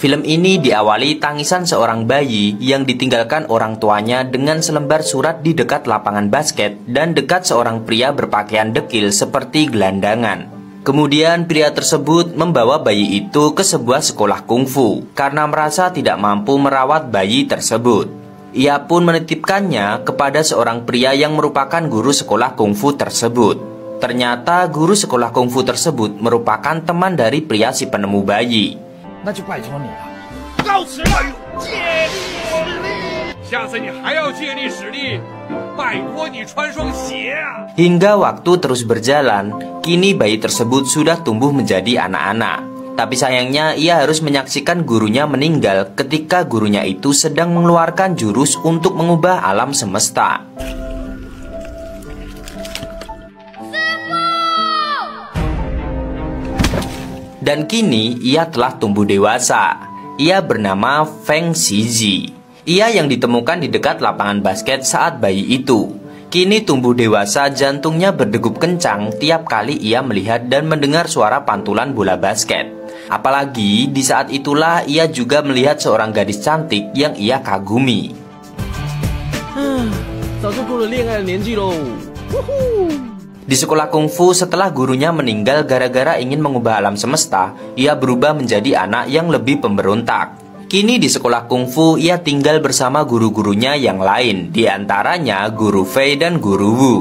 Film ini diawali tangisan seorang bayi yang ditinggalkan orang tuanya dengan selembar surat di dekat lapangan basket dan dekat seorang pria berpakaian dekil seperti gelandangan. Kemudian pria tersebut membawa bayi itu ke sebuah sekolah kungfu karena merasa tidak mampu merawat bayi tersebut. Ia pun menitipkannya kepada seorang pria yang merupakan guru sekolah kungfu tersebut. Ternyata guru sekolah kungfu tersebut merupakan teman dari pria si penemu bayi. Hingga waktu terus berjalan, kini bayi tersebut sudah tumbuh menjadi anak-anak. Tapi sayangnya ia harus menyaksikan gurunya meninggal ketika gurunya itu sedang mengeluarkan jurus untuk mengubah alam semesta. Dan kini ia telah tumbuh dewasa. Ia bernama Feng Shiji. Ia yang ditemukan di dekat lapangan basket saat bayi itu. Kini tumbuh dewasa, jantungnya berdegup kencang tiap kali ia melihat dan mendengar suara pantulan bola basket. Apalagi di saat itulah ia juga melihat seorang gadis cantik yang ia kagumi. Di sekolah kungfu, setelah gurunya meninggal gara-gara ingin mengubah alam semesta, ia berubah menjadi anak yang lebih pemberontak. Kini di sekolah kungfu, ia tinggal bersama guru-gurunya yang lain, di antaranya Guru Fei dan Guru Wu.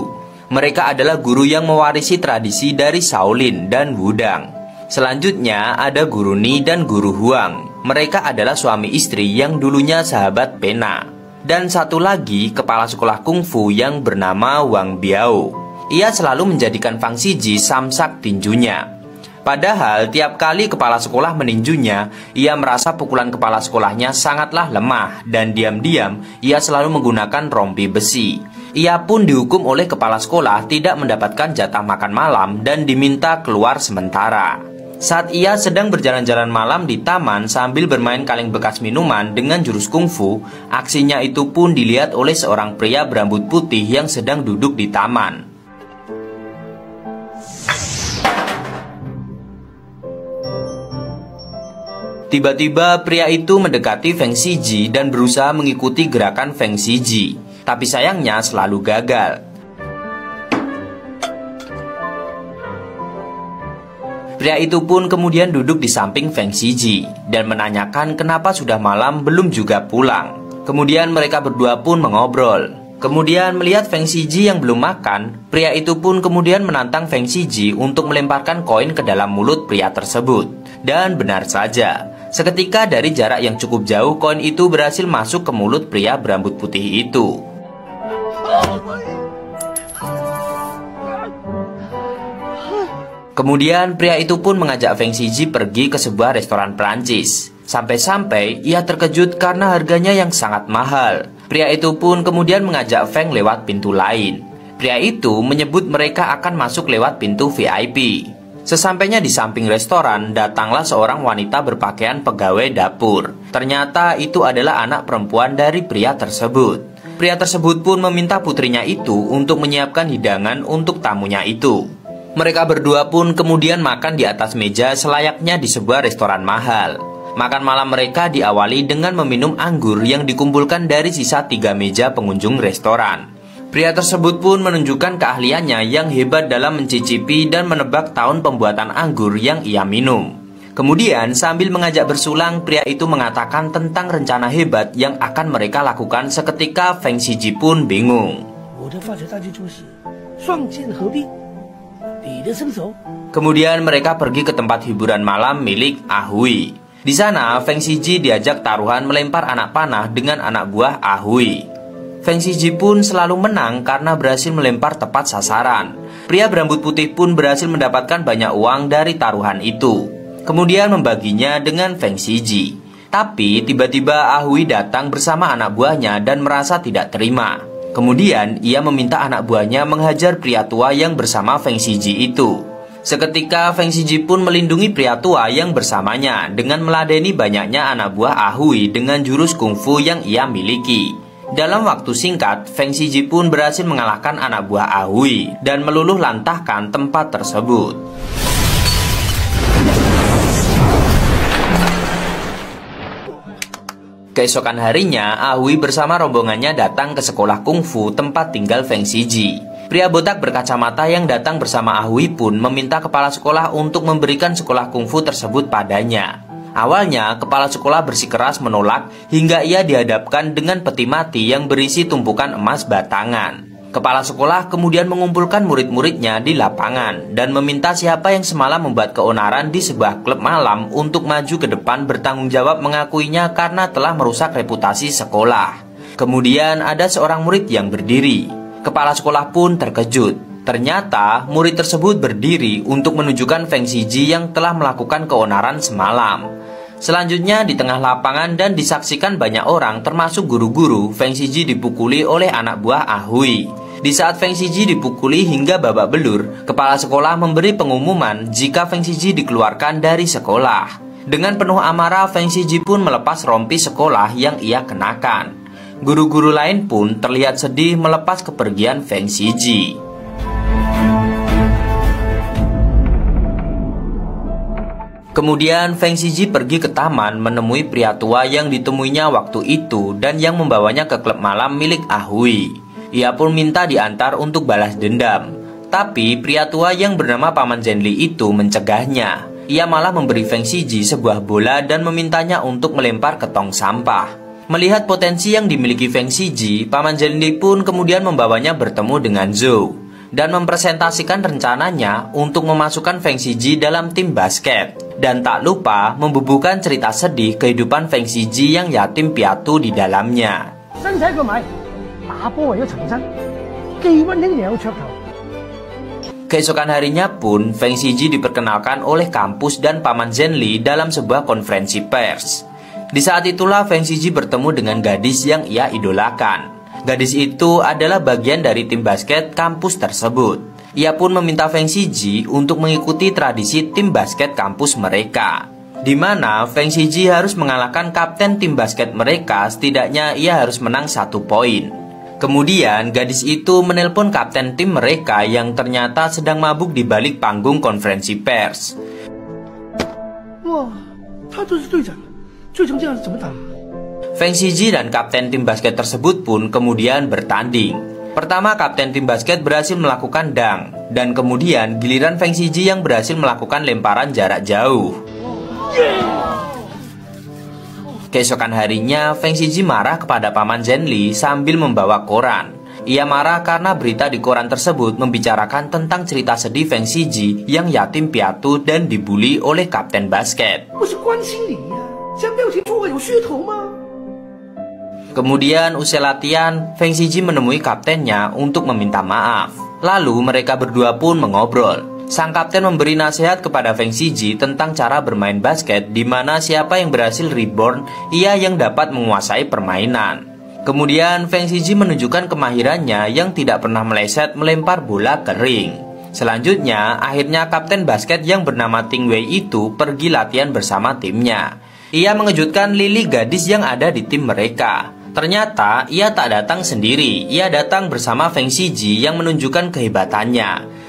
Mereka adalah guru yang mewarisi tradisi dari Shaolin dan Wudang. Selanjutnya ada Guru Ni dan Guru Huang. Mereka adalah suami istri yang dulunya sahabat pena. Dan satu lagi kepala sekolah kungfu yang bernama Wang Biao. Ia selalu menjadikan Feng Shiji samsak tinjunya. Padahal tiap kali kepala sekolah meninjunya, ia merasa pukulan kepala sekolahnya sangatlah lemah dan diam-diam ia selalu menggunakan rompi besi. Ia pun dihukum oleh kepala sekolah tidak mendapatkan jatah makan malam dan diminta keluar sementara. Saat ia sedang berjalan-jalan malam di taman sambil bermain kaleng bekas minuman dengan jurus kungfu, aksinya itu pun dilihat oleh seorang pria berambut putih yang sedang duduk di taman. Tiba-tiba pria itu mendekati Feng Shiji dan berusaha mengikuti gerakan Feng Shiji. Tapi sayangnya selalu gagal. Pria itu pun kemudian duduk di samping Feng Shiji dan menanyakan kenapa sudah malam belum juga pulang. Kemudian mereka berdua pun mengobrol. Kemudian melihat Feng Shiji yang belum makan, pria itu pun kemudian menantang Feng Shiji untuk melemparkan koin ke dalam mulut pria tersebut. Dan benar saja, seketika dari jarak yang cukup jauh, koin itu berhasil masuk ke mulut pria berambut putih itu. Kemudian pria itu pun mengajak Feng Shiji pergi ke sebuah restoran Prancis. Sampai-sampai ia terkejut karena harganya yang sangat mahal. Pria itu pun kemudian mengajak Feng lewat pintu lain. Pria itu menyebut mereka akan masuk lewat pintu VIP. Sesampainya di samping restoran, datanglah seorang wanita berpakaian pegawai dapur. Ternyata itu adalah anak perempuan dari pria tersebut. Pria tersebut pun meminta putrinya itu untuk menyiapkan hidangan untuk tamunya itu. Mereka berdua pun kemudian makan di atas meja selayaknya di sebuah restoran mahal. Makan malam mereka diawali dengan meminum anggur yang dikumpulkan dari sisa 3 meja pengunjung restoran. Pria tersebut pun menunjukkan keahliannya yang hebat dalam mencicipi dan menebak tahun pembuatan anggur yang ia minum. Kemudian sambil mengajak bersulang, pria itu mengatakan tentang rencana hebat yang akan mereka lakukan seketika Feng Shiji pun bingung. Kemudian mereka pergi ke tempat hiburan malam milik Ahui. Di sana Feng Shiji diajak taruhan melempar anak panah dengan anak buah Ahui. Feng Shiji pun selalu menang karena berhasil melempar tepat sasaran. Pria berambut putih pun berhasil mendapatkan banyak uang dari taruhan itu. Kemudian membaginya dengan Feng Shiji. Tapi tiba-tiba Ahui datang bersama anak buahnya dan merasa tidak terima. Kemudian ia meminta anak buahnya menghajar pria tua yang bersama Feng Shiji itu. Seketika Feng Shiji pun melindungi pria tua yang bersamanya dengan meladeni banyaknya anak buah Ahui dengan jurus kungfu yang ia miliki. Dalam waktu singkat, Feng Shiji pun berhasil mengalahkan anak buah Ahui dan meluluh lantahkan tempat tersebut. Keesokan harinya, Ahui bersama rombongannya datang ke sekolah kungfu tempat tinggal Feng Shiji. Pria botak berkacamata yang datang bersama Ahui pun meminta kepala sekolah untuk memberikan sekolah kungfu tersebut padanya. Awalnya, kepala sekolah bersikeras menolak hingga ia dihadapkan dengan peti mati yang berisi tumpukan emas batangan. Kepala sekolah kemudian mengumpulkan murid-muridnya di lapangan dan meminta siapa yang semalam membuat keonaran di sebuah klub malam untuk maju ke depan bertanggung jawab mengakuinya karena telah merusak reputasi sekolah. Kemudian ada seorang murid yang berdiri. Kepala sekolah pun terkejut. Ternyata murid tersebut berdiri untuk menunjukkan Feng Shiji yang telah melakukan keonaran semalam. Selanjutnya di tengah lapangan dan disaksikan banyak orang termasuk guru-guru, Feng Shiji dipukuli oleh anak buah Ahui. Di saat Feng Shiji dipukuli hingga babak belur, kepala sekolah memberi pengumuman jika Feng Shiji dikeluarkan dari sekolah. Dengan penuh amarah, Feng Shiji pun melepas rompi sekolah yang ia kenakan. Guru-guru lain pun terlihat sedih melepas kepergian Feng Shiji. Kemudian Feng Shiji pergi ke taman menemui pria tua yang ditemuinya waktu itu dan yang membawanya ke klub malam milik Ahui. Ia pun minta diantar untuk balas dendam. Tapi pria tua yang bernama Paman Zhenli itu mencegahnya. Ia malah memberi Feng Shiji sebuah bola dan memintanya untuk melempar ke tong sampah. Melihat potensi yang dimiliki Feng Shiji, Paman Zhenli pun kemudian membawanya bertemu dengan Zhou dan mempresentasikan rencananya untuk memasukkan Feng Shiji dalam tim basket. Dan tak lupa membubuhkan cerita sedih kehidupan Feng Shiji yang yatim piatu di dalamnya. Keesokan harinya pun, Feng Shiji diperkenalkan oleh kampus dan Paman Zhenli dalam sebuah konferensi pers. Di saat itulah Feng Shiji bertemu dengan gadis yang ia idolakan. Gadis itu adalah bagian dari tim basket kampus tersebut. Ia pun meminta Feng Shiji untuk mengikuti tradisi tim basket kampus mereka, di mana Feng Shiji harus mengalahkan kapten tim basket mereka, setidaknya ia harus menang 1 poin. Kemudian gadis itu menelpon kapten tim mereka yang ternyata sedang mabuk di balik panggung konferensi pers. Feng Shiji dan kapten tim basket tersebut pun kemudian bertanding. Pertama kapten tim basket berhasil melakukan dunk, dan kemudian giliran Feng Shiji yang berhasil melakukan lemparan jarak jauh. Keesokan harinya, Feng Shiji marah kepada Paman Zhenli sambil membawa koran. Ia marah karena berita di koran tersebut membicarakan tentang cerita sedih Feng Shiji yang yatim piatu dan dibully oleh kapten basket. Kemudian usai latihan, Feng Shiji menemui kaptennya untuk meminta maaf. Lalu mereka berdua pun mengobrol. Sang kapten memberi nasihat kepada Feng Shiji tentang cara bermain basket, di mana siapa yang berhasil reborn, ia yang dapat menguasai permainan. Kemudian Feng Shiji menunjukkan kemahirannya yang tidak pernah meleset melempar bola ke ring. Selanjutnya, akhirnya kapten basket yang bernama Ting Wei itu pergi latihan bersama timnya. Ia mengejutkan Lily, gadis yang ada di tim mereka. Ternyata ia tak datang sendiri, ia datang bersama Feng Shiji yang menunjukkan kehebatannya.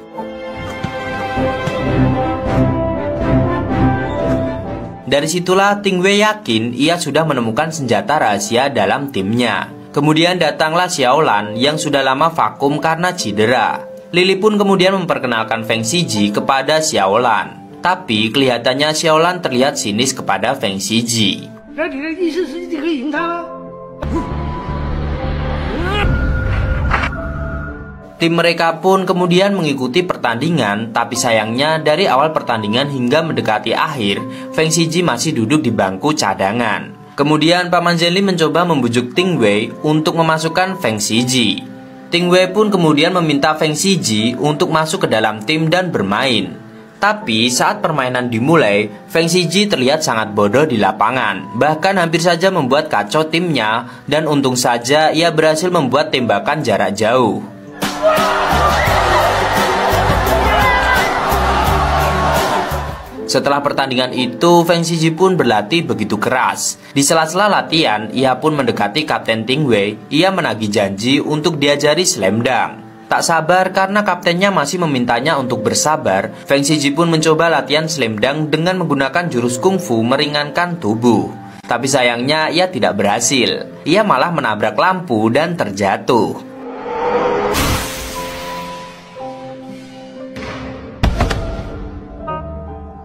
Dari situlah Ting Wei yakin ia sudah menemukan senjata rahasia dalam timnya. Kemudian datanglah Xiaolan yang sudah lama vakum karena cedera. Lily pun kemudian memperkenalkan Feng Shiji kepada Xiaolan. Tapi kelihatannya Xiaolan terlihat sinis kepada Feng Shiji. Tim mereka pun kemudian mengikuti pertandingan, tapi sayangnya dari awal pertandingan hingga mendekati akhir, Feng Shiji masih duduk di bangku cadangan. Kemudian Paman Zhenli mencoba membujuk Ting Wei untuk memasukkan Feng Shiji. Ting Wei pun kemudian meminta Feng Shiji untuk masuk ke dalam tim dan bermain. Tapi saat permainan dimulai, Feng Shiji terlihat sangat bodoh di lapangan, bahkan hampir saja membuat kacau timnya, dan untung saja ia berhasil membuat tembakan jarak jauh. Setelah pertandingan itu, Feng Shiji pun berlatih begitu keras. Di sela-sela latihan, ia pun mendekati Kapten Ting Wei. Ia menagih janji untuk diajari slam dunk. Tak sabar karena kaptennya masih memintanya untuk bersabar, Feng Shiji pun mencoba latihan slam dunk dengan menggunakan jurus kungfu meringankan tubuh. Tapi sayangnya ia tidak berhasil. Ia malah menabrak lampu dan terjatuh.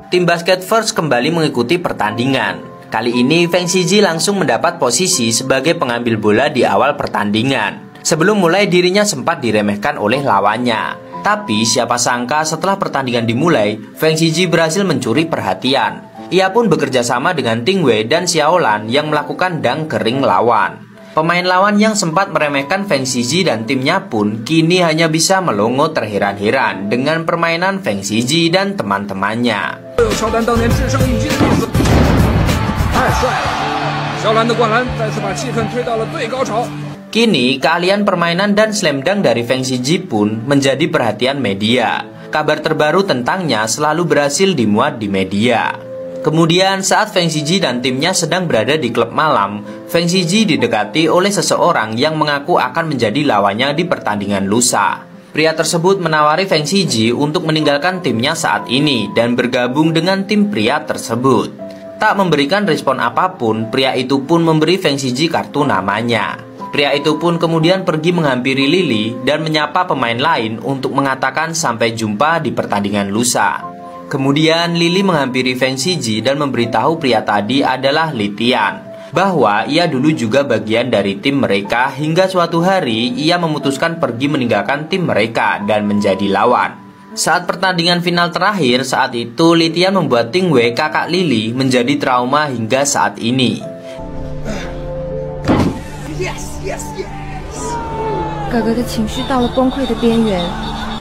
Tim basket First kembali mengikuti pertandingan. Kali ini Feng Shiji langsung mendapat posisi sebagai pengambil bola di awal pertandingan. Sebelum mulai dirinya sempat diremehkan oleh lawannya. Tapi siapa sangka setelah pertandingan dimulai, Feng Shiji berhasil mencuri perhatian. Ia pun bekerja sama dengan Ting Wei dan Xiaolan yang melakukan dunk kering lawan. Pemain lawan yang sempat meremehkan Feng Shiji dan timnya pun kini hanya bisa melongo terheran-heran dengan permainan Feng Shiji dan teman-temannya. Kini keahlian permainan dan slam dunk dari Feng Shiji pun menjadi perhatian media. Kabar terbaru tentangnya selalu berhasil dimuat di media. Kemudian saat Feng Shiji dan timnya sedang berada di klub malam, Feng Shiji didekati oleh seseorang yang mengaku akan menjadi lawannya di pertandingan lusa. Pria tersebut menawari Feng Shiji untuk meninggalkan timnya saat ini dan bergabung dengan tim pria tersebut. Tak memberikan respon apapun, pria itu pun memberi Feng Shiji kartu namanya. Pria itu pun kemudian pergi menghampiri Lily dan menyapa pemain lain untuk mengatakan sampai jumpa di pertandingan lusa. Kemudian Lily menghampiri Feng Shiji dan memberitahu pria tadi adalah Li Tian, bahwa ia dulu juga bagian dari tim mereka hingga suatu hari ia memutuskan pergi meninggalkan tim mereka dan menjadi lawan. Saat pertandingan final terakhir saat itu, Li Tian membuat Ting Wei, kakak Lily, menjadi trauma hingga saat ini.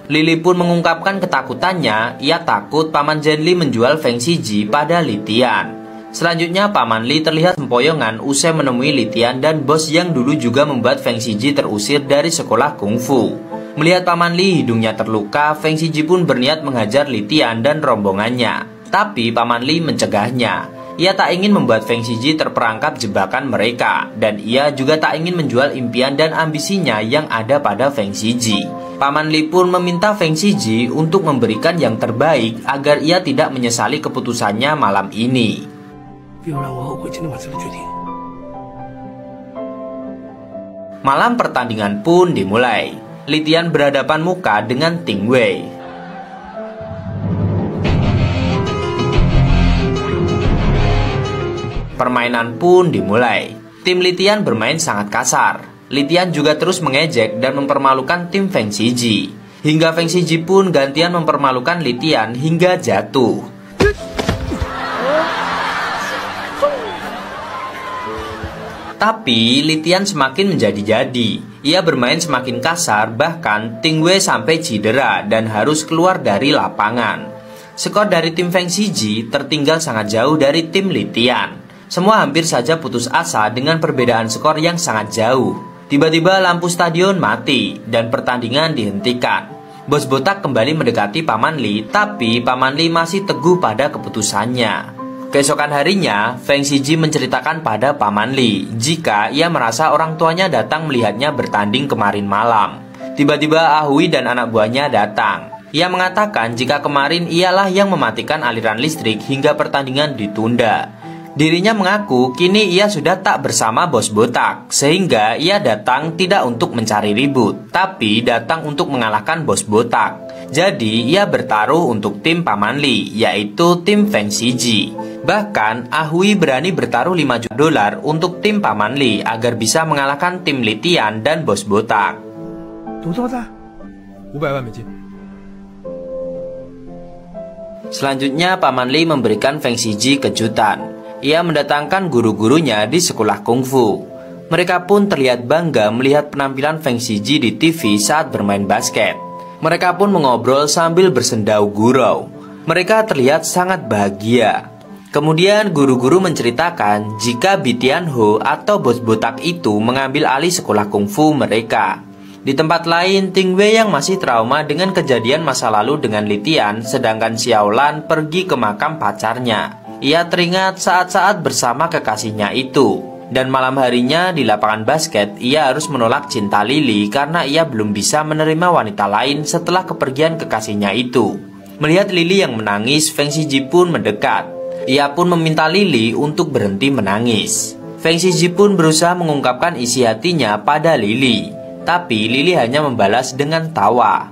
Lily pun mengungkapkan ketakutannya. Ia takut Paman Zhenli menjual Feng Shiji pada Li Tian. Selanjutnya Paman Li terlihat sempoyongan usai menemui Li Tian dan bos yang dulu juga membuat Feng Shiji terusir dari sekolah kungfu. Melihat Paman Li hidungnya terluka, Feng Shiji pun berniat menghajar Li Tian dan rombongannya. Tapi Paman Li mencegahnya. Ia tak ingin membuat Feng Shiji terperangkap jebakan mereka, dan ia juga tak ingin menjual impian dan ambisinya yang ada pada Feng Shiji. Paman Li pun meminta Feng Shiji untuk memberikan yang terbaik agar ia tidak menyesali keputusannya malam ini. Malam pertandingan pun dimulai. Li Tian berhadapan muka dengan Ting Wei. Permainan pun dimulai. Tim Li Tian bermain sangat kasar. Li Tian juga terus mengejek dan mempermalukan tim Feng Shiji. Hingga Feng Shiji pun gantian mempermalukan Li Tian hingga jatuh. Tapi Li Tian semakin menjadi-jadi. Ia bermain semakin kasar, bahkan Ting Wei sampai cedera dan harus keluar dari lapangan. Skor dari tim Feng Shiji tertinggal sangat jauh dari tim Li Tian. Semua hampir saja putus asa dengan perbedaan skor yang sangat jauh. Tiba-tiba lampu stadion mati dan pertandingan dihentikan. Bos botak kembali mendekati Paman Li, tapi Paman Li masih teguh pada keputusannya. Keesokan harinya, Feng Shiji menceritakan pada Paman Li jika ia merasa orang tuanya datang melihatnya bertanding kemarin malam. Tiba-tiba Ahui dan anak buahnya datang. Ia mengatakan jika kemarin ialah yang mematikan aliran listrik hingga pertandingan ditunda. Dirinya mengaku kini ia sudah tak bersama bos botak, sehingga ia datang tidak untuk mencari ribut, tapi datang untuk mengalahkan bos botak. Jadi ia bertaruh untuk tim Paman Li, yaitu tim Feng Shiji. Bahkan Ahui berani bertaruh 5 juta dolar untuk tim Paman Li agar bisa mengalahkan tim Li Tian dan bos botak. Selanjutnya Paman Li memberikan Feng Shiji kejutan. Ia mendatangkan guru-gurunya di sekolah kungfu. Mereka pun terlihat bangga melihat penampilan Feng Shiji di TV saat bermain basket. Mereka pun mengobrol sambil bersendau gurau. Mereka terlihat sangat bahagia. Kemudian guru-guru menceritakan jika Bi Tianho atau bos botak itu mengambil alih sekolah kungfu mereka. Di tempat lain, Ting Wei yang masih trauma dengan kejadian masa lalu dengan Li Tian, sedangkan Xiaolan pergi ke makam pacarnya. Ia teringat saat-saat bersama kekasihnya itu. Dan malam harinya di lapangan basket, ia harus menolak cinta Lily karena ia belum bisa menerima wanita lain setelah kepergian kekasihnya itu. Melihat Lily yang menangis, Feng Shiji pun mendekat. Ia pun meminta Lily untuk berhenti menangis. Feng Shiji pun berusaha mengungkapkan isi hatinya pada Lily, tapi Lily hanya membalas dengan tawa.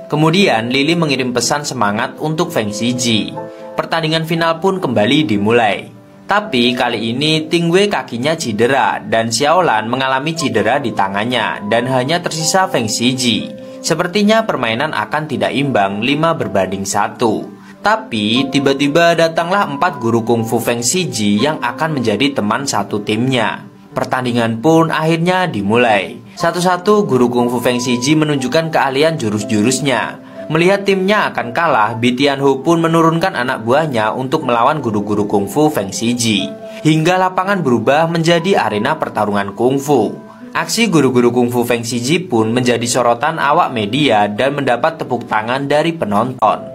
Kemudian Lily mengirim pesan semangat untuk Feng Shiji. Pertandingan final pun kembali dimulai. Tapi kali ini Tingwei kakinya cedera dan Xiaolan mengalami cedera di tangannya dan hanya tersisa Feng Shiji. Sepertinya permainan akan tidak imbang 5-1. Tapi tiba-tiba datanglah 4 guru kungfu Feng Shiji yang akan menjadi teman satu timnya. Pertandingan pun akhirnya dimulai. Satu-satu guru kungfu Feng Shiji menunjukkan keahlian jurus-jurusnya. Melihat timnya akan kalah, Bi Tianhu pun menurunkan anak buahnya untuk melawan guru-guru kungfu Feng Shiji. Hingga lapangan berubah menjadi arena pertarungan kungfu. Aksi guru-guru kungfu Feng Shiji pun menjadi sorotan awak media dan mendapat tepuk tangan dari penonton.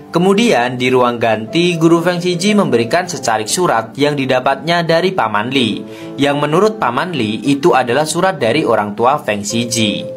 Kemudian di ruang ganti, guru Feng Shiji memberikan secarik surat yang didapatnya dari Paman Li, yang menurut Paman Li itu adalah surat dari orang tua Feng Shiji.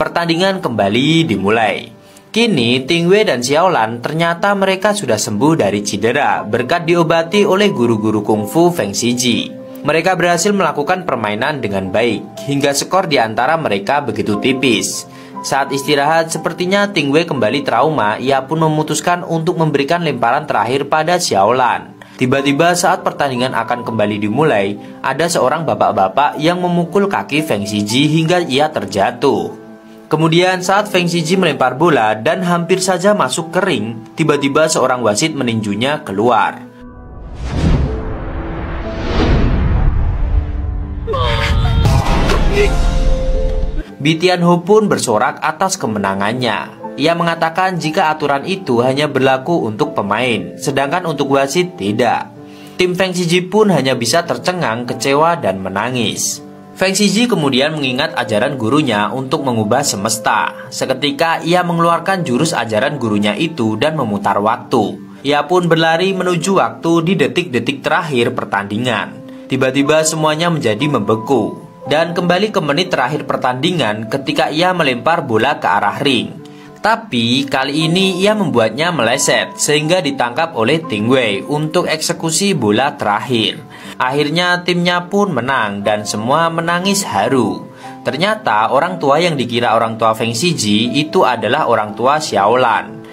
Pertandingan kembali dimulai. Kini Tingwei dan Xiaolan ternyata mereka sudah sembuh dari cedera berkat diobati oleh guru-guru kungfu Feng Shiji. Mereka berhasil melakukan permainan dengan baik, hingga skor di antara mereka begitu tipis. Saat istirahat, sepertinya Tingwei kembali trauma, ia pun memutuskan untuk memberikan lemparan terakhir pada Xiaolan. Tiba-tiba saat pertandingan akan kembali dimulai, ada seorang bapak-bapak yang memukul kaki Feng Shiji hingga ia terjatuh. Kemudian saat Feng Shiji melempar bola dan hampir saja masuk ke ring, tiba-tiba seorang wasit meninjunya keluar. Bi Tianhu pun bersorak atas kemenangannya. Ia mengatakan jika aturan itu hanya berlaku untuk pemain, sedangkan untuk wasit tidak. Tim Feng Shiji pun hanya bisa tercengang, kecewa, dan menangis. Feng Shiji kemudian mengingat ajaran gurunya untuk mengubah semesta. Seketika ia mengeluarkan jurus ajaran gurunya itu dan memutar waktu. Ia pun berlari menuju waktu di detik-detik terakhir pertandingan. Tiba-tiba semuanya menjadi membeku. Dan kembali ke menit terakhir pertandingan ketika ia melempar bola ke arah ring. Tapi kali ini ia membuatnya meleset sehingga ditangkap oleh Tingwei untuk eksekusi bola terakhir. Akhirnya timnya pun menang dan semua menangis haru. Ternyata orang tua yang dikira orang tua Feng Shiji itu adalah orang tua Xiaolan.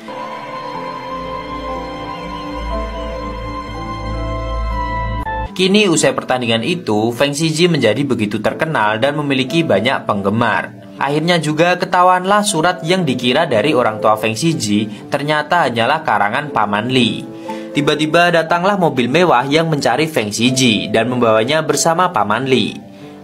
Kini usai pertandingan itu, Feng Shiji menjadi begitu terkenal dan memiliki banyak penggemar. Akhirnya juga ketahuanlah surat yang dikira dari orang tua Feng Shiji ternyata hanyalah karangan Paman Li. Tiba-tiba datanglah mobil mewah yang mencari Feng Shiji dan membawanya bersama Paman Li.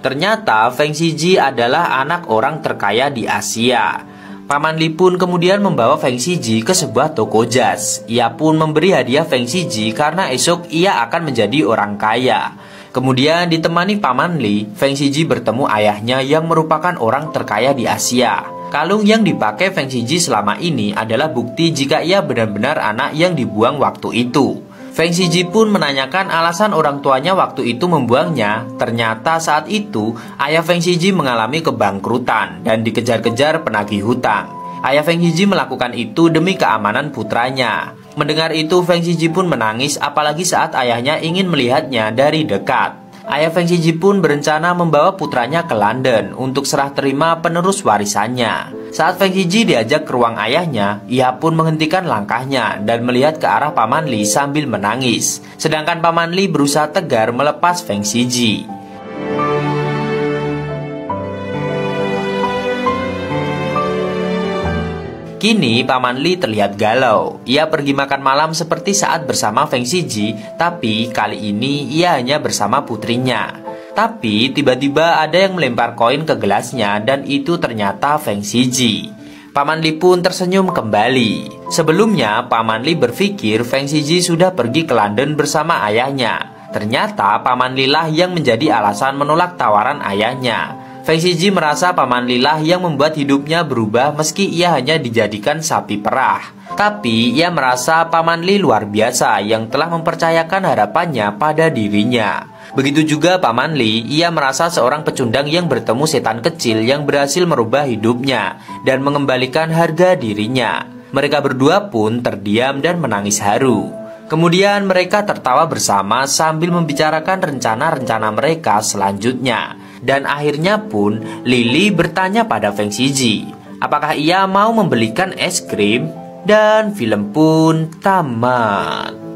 Ternyata Feng Shiji adalah anak orang terkaya di Asia. Paman Li pun kemudian membawa Feng Shiji ke sebuah toko jas. Ia pun memberi hadiah Feng Shiji karena esok ia akan menjadi orang kaya. Kemudian ditemani Paman Li, Feng Shiji bertemu ayahnya yang merupakan orang terkaya di Asia. Kalung yang dipakai Feng Shiji selama ini adalah bukti jika ia benar-benar anak yang dibuang waktu itu. Feng Shiji pun menanyakan alasan orang tuanya waktu itu membuangnya. Ternyata saat itu ayah Feng Shiji mengalami kebangkrutan dan dikejar-kejar penagih hutang. Ayah Feng Shiji melakukan itu demi keamanan putranya. Mendengar itu Feng Shiji pun menangis, apalagi saat ayahnya ingin melihatnya dari dekat. Ayah Feng Shiji pun berencana membawa putranya ke London untuk serah terima penerus warisannya. Saat Feng Shiji diajak ke ruang ayahnya, ia pun menghentikan langkahnya dan melihat ke arah Paman Li sambil menangis. Sedangkan Paman Li berusaha tegar melepas Feng Shiji. Kini Paman Li terlihat galau. Ia pergi makan malam seperti saat bersama Feng Shiji, tapi kali ini ia hanya bersama putrinya. Tapi tiba-tiba ada yang melempar koin ke gelasnya dan itu ternyata Feng Shiji. Paman Li pun tersenyum kembali. Sebelumnya Paman Li berpikir Feng Shiji sudah pergi ke London bersama ayahnya. Ternyata Paman Li lah yang menjadi alasan menolak tawaran ayahnya. Feng Shiji merasa Paman Lilah yang membuat hidupnya berubah meski ia hanya dijadikan sapi perah. Tapi ia merasa Paman Li luar biasa yang telah mempercayakan harapannya pada dirinya. Begitu juga Paman Li, ia merasa seorang pecundang yang bertemu setan kecil yang berhasil merubah hidupnya dan mengembalikan harga dirinya. Mereka berdua pun terdiam dan menangis haru. Kemudian mereka tertawa bersama sambil membicarakan rencana-rencana mereka selanjutnya. Dan akhirnya pun Lily bertanya pada Feng Shiji, apakah ia mau membelikan es krim? Dan film pun tamat.